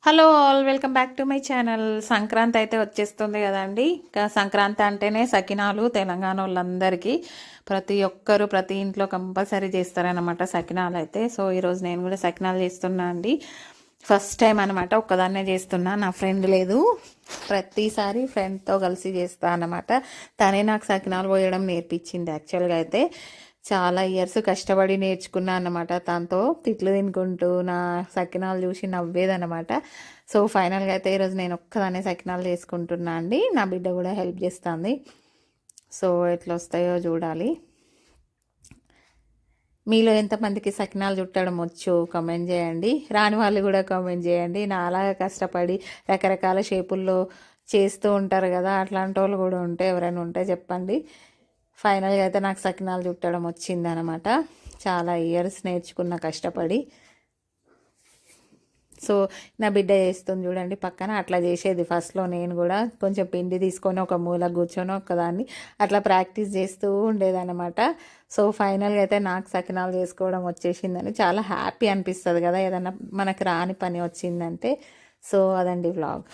Hello all, welcome back to my channel. Sankranti అయితే వచ్చేస్తుంది కదండి. ఇంకా సంక్రాంతి అంటేనే సకినాలు తెలంగాణ వాళ్ళందరికీ ప్రతి ఒక్కరు ప్రతి ఇంట్లో కంపల్సరీ చేస్తారనమాట సకినాలు అయితే. సో ఈరోజు నేను కూడా సకినాలు చేస్తున్నా అండి. ఫస్ట్ టైం అనమాట, ఒక్కదాన్నే చేస్తున్నా, నా ఫ్రెండ్ లేదు. ప్రతిసారి ఫ్రెండ్తో కలిసి చేస్తా అనమాట. తనే నాకు సకినాలు పోయడం నేర్పించింది. యాక్చువల్గా అయితే చాలా ఇయర్స్ కష్టపడి నేర్చుకున్నా అన్నమాట. దాంతో తిట్లు తినుకుంటూ నా సకినాలు చూసి నవ్వేదనమాట. సో ఫైనల్గా అయితే ఈరోజు నేను ఒక్కదానే సకినాలు చేసుకుంటున్నా అండి. నా బిడ్డ కూడా హెల్ప్ చేస్తుంది. సో ఎట్లా వస్తాయో చూడాలి. మీలో ఎంతమందికి సకినాలు చుట్టడం వచ్చు కామెంట్ చేయండి. రాని వాళ్ళు కూడా కామెంట్ చేయండి. నా అలాగా కష్టపడి రకరకాల షేపుల్లో చేస్తూ ఉంటారు కదా, అట్లాంటి వాళ్ళు కూడా ఉంటే ఎవరైనా ఉంటే చెప్పండి. ఫైనల్గా అయితే నాకు సకినాలు చుట్టడం వచ్చిందనమాట. చాలా ఇయర్స్ నేర్చుకున్న కష్టపడి. సో నా బిడ్డ చేస్తుంది చూడండి పక్కన. అట్లా చేసేది ఫస్ట్లో. నేను కూడా కొంచెం పిండి తీసుకొని ఒక మూల కూర్చొని ఒకదాన్ని అట్లా ప్రాక్టీస్ చేస్తూ ఉండేదన్నమాట. సో ఫైనల్గా అయితే నాకు సకినాలు చేసుకోవడం వచ్చేసిందని చాలా హ్యాపీ అనిపిస్తుంది కదా, ఏదన్నా మనకు రాని పని వచ్చిందంటే. సో అదండి వ్లాగ్.